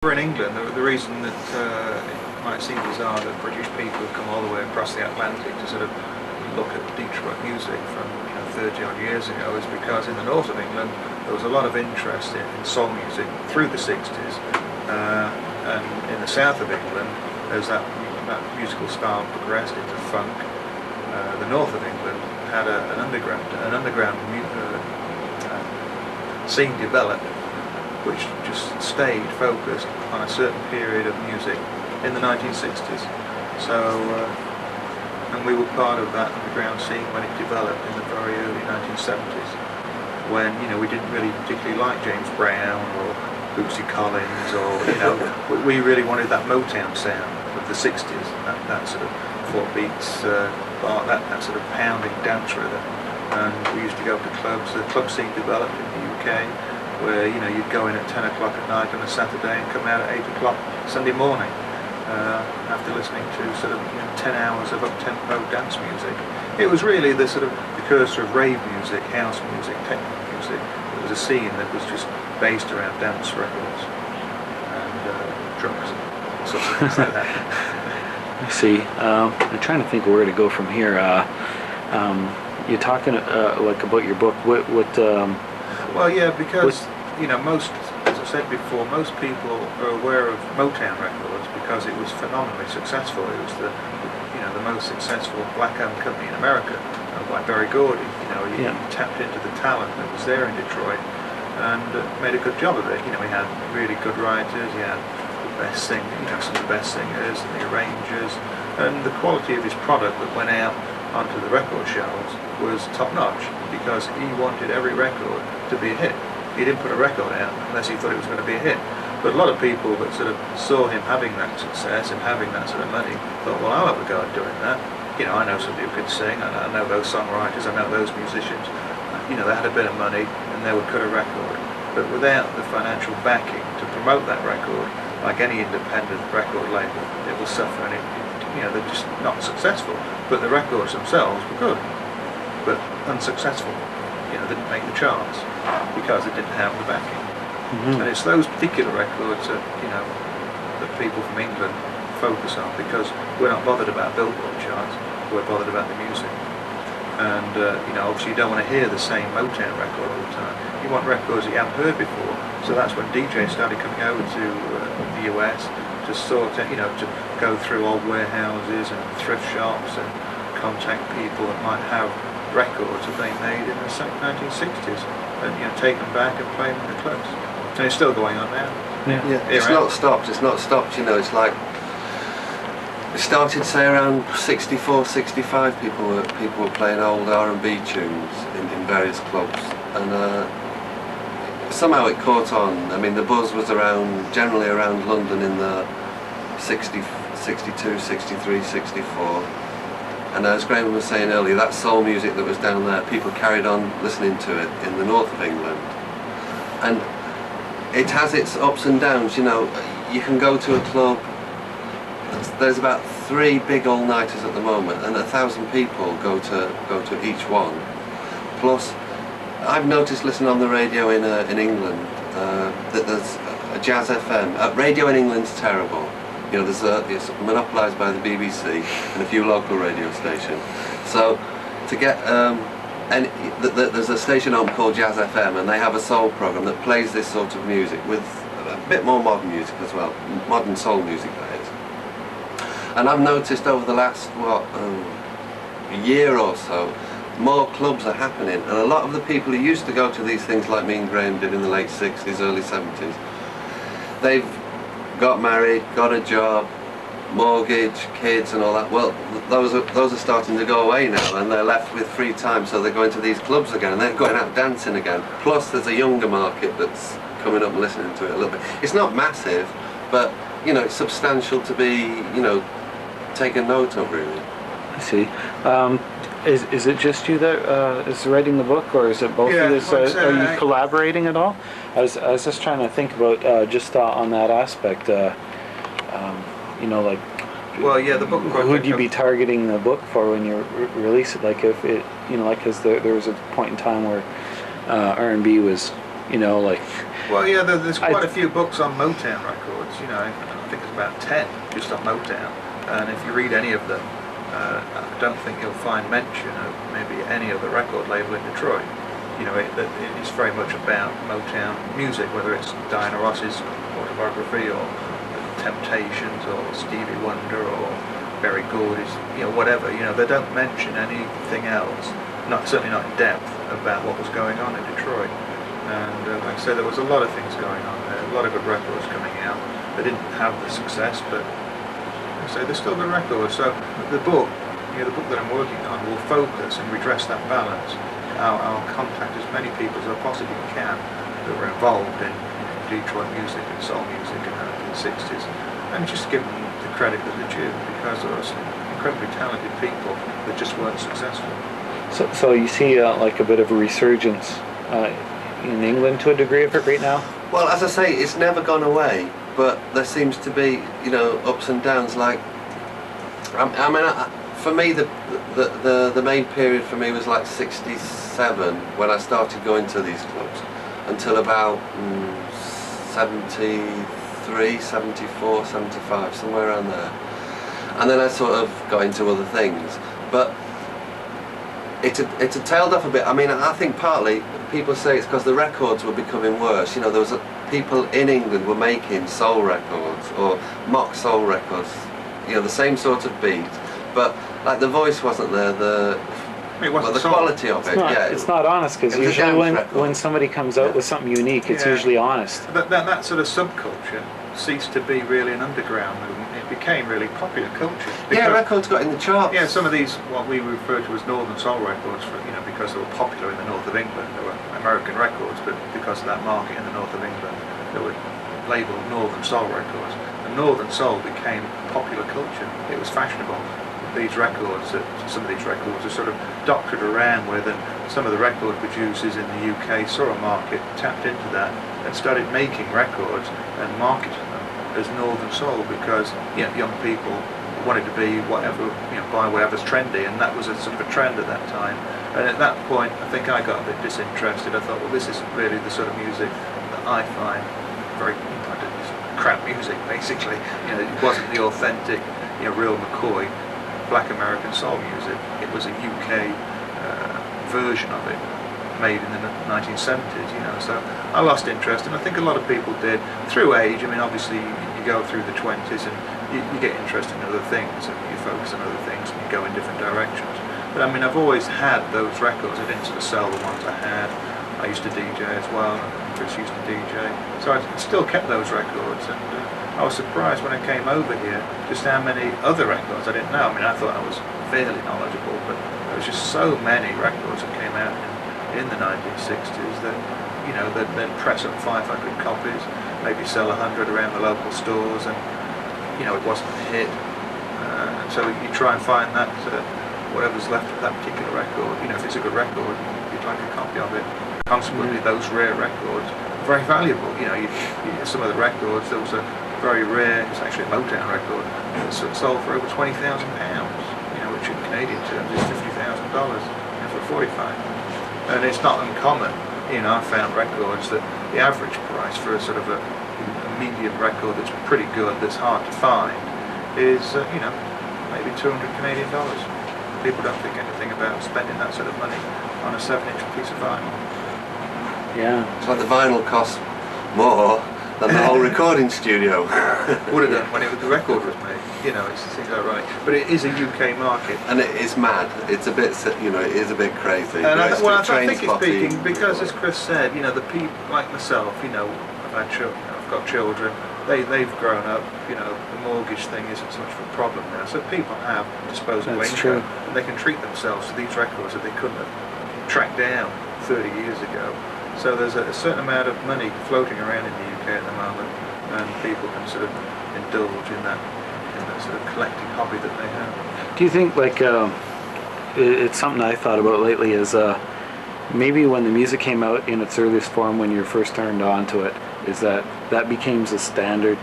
In England, the reason that it might seem bizarre that British people have come all the way across the Atlantic to sort of look at Detroit music from 30 odd years ago is because in the north of England there was a lot of interest in soul music through the 60s, and in the south of England as that musical style progressed into funk, the north of England had an underground scene developed, which just stayed focused on a certain period of music in the 1960s. So, and we were part of that underground scene when it developed in the very early 1970s, when we didn't really particularly like James Brown or Bootsy Collins, or we really wanted that Motown sound of the 60s, that sort of 4 beats, that sort of pounding dance rhythm. And we used to go to clubs. The club scene developed in the UK, where you'd go in at 10 o'clock at night on a Saturday and come out at 8 o'clock Sunday morning, after listening to sort of 10 hours of up-tempo dance music. It was really the sort of precursor of rave music, house music, techno music. It was a scene that was just based around dance records and drugs, sorts of things like that. I see. I'm trying to think where to go from here. You're talking like about your book. Well, yeah, because most, as I said before, most people are aware of Motown Records because it was phenomenally successful. It was the most successful black-owned company in America, by Berry Gordy. He tapped into the talent that was there in Detroit and made a good job of it. We had really good writers. He had the best some of the best singers and the arrangers, and the quality of his product that went out onto the record shelves was top-notch, because he wanted every record to be a hit. He didn't put a record out unless he thought it was going to be a hit. But a lot of people that sort of saw him having that success and having that sort of money thought, well, I'll have a go at doing that. I know somebody who could sing, I know those songwriters, I know those musicians. They had a bit of money and they would cut a record. But without the financial backing to promote that record, like any independent record label, it will suffer, and they're just not successful. But the records themselves were good, but unsuccessful. Didn't make the charts because it didn't have the backing. Mm-hmm. And it's those particular records that that people from England focus on, because we're not bothered about Billboard charts, we're bothered about the music. And obviously you don't want to hear the same Motown record all the time. You want records that you haven't heard before. So that's when DJs started coming over to the US to sort of, to go through old warehouses and thrift shops and contact people that might have records that they made in the 1960s, and take them back and play them in the clubs. And it's still going on now. Yeah. It's not stopped. It's It's like it started, say, around 64, 65. People were playing old R&B tunes in various clubs, and somehow it caught on. I mean, the buzz was generally around London in the 60, 62, 63, 64. And as Graham was saying earlier, that soul music that was down there, people carried on listening to it in the north of England. And it has its ups and downs. You can go to a club, there's about 3 big all-nighters at the moment, and 1,000 people go to each one. Plus, I've noticed listening on the radio in England that there's a Jazz FM. Radio in England's terrible. It's monopolised by the BBC and a few local radio stations. So to get, there's a station home called Jazz FM, and they have a soul programme that plays this sort of music with a bit more modern music as well, modern soul music that is. And I've noticed over the last, year or so, more clubs are happening, and a lot of the people who used to go to these things like me and Graham did in the late 60s, early 70s, they've got married, got a job, mortgage, kids and all that. Well, those are starting to go away now, and they're left with free time, so they're going to these clubs again, and they're going out dancing again. Plus there's a younger market that's coming up and listening to it a little bit. It's not massive, but it's substantial to be taken note of, really. I see. Is it just you that is writing the book, or is it both of us? Are you collaborating at all? I was just trying to think about on that aspect. Well, yeah, the book project. Who would you be targeting the book for when you release it? Like, if it, because there was a point in time where R&B was, Well, yeah, there's quite a few books on Motown Records. records. You know, I think there's about 10 just on Motown, and if you read any of them, I don't think you'll find mention of maybe any other record label in Detroit. You know, it's very much about Motown music, whether it's Diana Ross's autobiography or The Temptations or Stevie Wonder or Berry Gordy's, you know, whatever. You know, they don't mention anything else, certainly not in depth, about what was going on in Detroit. And like I said, there was a lot of things going on there, a lot of good records coming out. They didn't have the success, but like I say, they're still good records. So the book that I'm working on will focus and redress that balance. I'll contact as many people as I possibly can that were involved in Detroit music and soul music in the 60s, and just give them the credit that they're due, because there were some incredibly talented people that just weren't successful. So you see like a bit of a resurgence in England to a degree of it right now? Well, as I say, it's never gone away, but there seems to be, you know, ups and downs. Like, I mean, for me, the main period for me was like 67 when I started going to these clubs, until about 73, 74, 75, somewhere around there. And then I sort of got into other things. But it had tailed off a bit. I mean, I think partly people say it's because the records were becoming worse. You know, there was people in England were making soul records or mock soul records. You know, the same sort of beat, but like the voice wasn't there. The quality of it. It's not honest, because usually when somebody comes out with something unique, it's usually honest. That sort of subculture ceased to be really an underground movement. It became really popular culture. Yeah, records got in the charts. Yeah, some of these, what we refer to as Northern Soul records, because they were popular in the north of England. They were American records, but because of that market in the north of England, they were labelled Northern Soul records. And Northern Soul became popular culture. It was fashionable. These records, some of these records are sort of doctored around with, and some of the record producers in the UK saw a market, tapped into that, and started making records and marketing them as Northern Soul, because young people wanted to be whatever, buy whatever's trendy, and that was a sort of a trend at that time. And at that point, I think I got a bit disinterested. I thought, well, this isn't really the sort of music that I find very crap music, basically. It wasn't the authentic, real McCoy Black American soul music. It was a UK version of it, made in the 1970s. So I lost interest, and I think a lot of people did through age. I mean, obviously you go through the 20s and you get interested in other things, and you focus on other things, and you go in different directions. But I mean, I've always had those records. I didn't sort of sell the ones I had. I used to DJ as well. Chris used to DJ, so I still kept those records, and I was surprised when I came over here just how many other records I didn't know. I mean, I thought I was fairly knowledgeable, but there was just so many records that came out in the 1960s that, they'd press up 500 copies, maybe sell 100 around the local stores, and, it wasn't a hit. And so you try and find that, whatever's left of that particular record, if it's a good record, you'd like a copy of it. Consequently, those rare records are very valuable. Some of the records, there was a very rare, it's actually a Motown record, that sold for over £20,000, which in Canadian terms is $50,000 for a 45. And it's not uncommon. I found records that the average price for a sort of a medium record that's pretty good, that's hard to find, is maybe 200 Canadian dollars. People don't think anything about spending that sort of money on a 7-inch piece of vinyl. Yeah. It's like the vinyl costs more than the whole recording studio. Would have done when the record was made. It seems ironic, but it is a UK market, and it is mad. It's a bit, it is a bit crazy. And I think it's peaking because, as Chris said, the people like myself, I've had children, I've got children. They've grown up. The mortgage thing isn't so much of a problem now. So people have disposable income, and they can treat themselves to these records that they couldn't have tracked down 30 years ago. So there's a certain amount of money floating around in the UK at the moment, and people can sort of indulge in that sort of collecting hobby that they have. Do you think, it's something I thought about lately, is maybe when the music came out in its earliest form, when you first turned on to it, is that becomes a standard,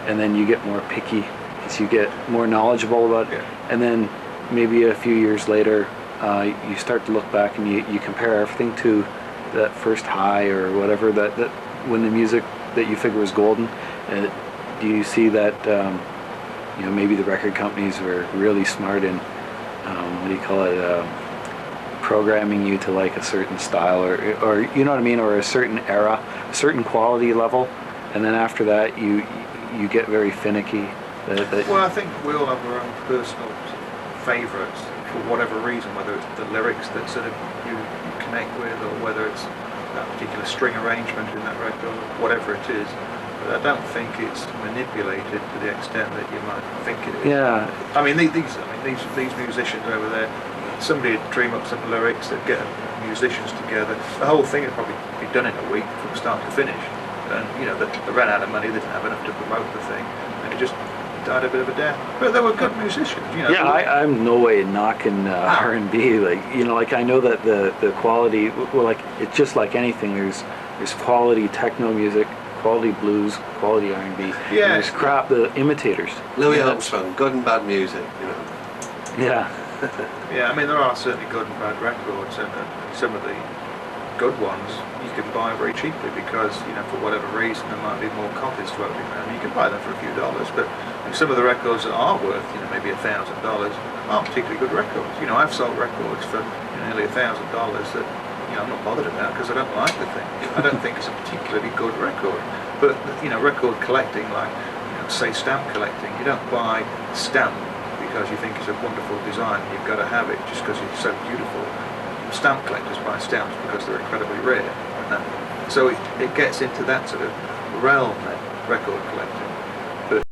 and then you get more picky as you get more knowledgeable about it, and then maybe a few years later you start to look back and you compare everything to that first high or whatever, that when the music that you figure was golden. Do do you see that maybe the record companies were really smart in what do you call it, programming you to like a certain style, or you know what I mean, or a certain era, a certain quality level, and then after that you get very finicky. Well, I think we all have our own personal favourites for whatever reason, whether it's the lyrics that sort of you connect with, or whether it's that particular string arrangement in that record, whatever it is. But I don't think it's manipulated to the extent that you might think it is. Yeah. I mean, these musicians over there, somebody would dream up some lyrics, they'd get musicians together. The whole thing would probably be done in a week from start to finish. And they ran out of money, they didn't have enough to promote the thing, and it just died a bit of a death. But they were good musicians. Yeah, I'm no way knocking R&B. Like I know that the quality, well, like it's just like anything. There's quality techno music, quality blues, quality R&B. Yeah. And there's crap, the imitators. Louis Armstrong, good and bad music, Yeah. Yeah, I mean there are certainly good and bad records, and some of the good ones you can buy very cheaply because for whatever reason there might be more copies floating around. You can buy them for a few dollars, but some of the records that are worth maybe $1,000 aren't particularly good records. I've sold records for nearly $1,000 that I'm not bothered about because I don't like the thing. I don't think it's a particularly good record. But record collecting, like say stamp collecting, you don't buy a stamp because you think it's a wonderful design and you've got to have it just because it's so beautiful. Stamp collectors buy stamps because they're incredibly rare. So it gets into that sort of realm, that record collecting.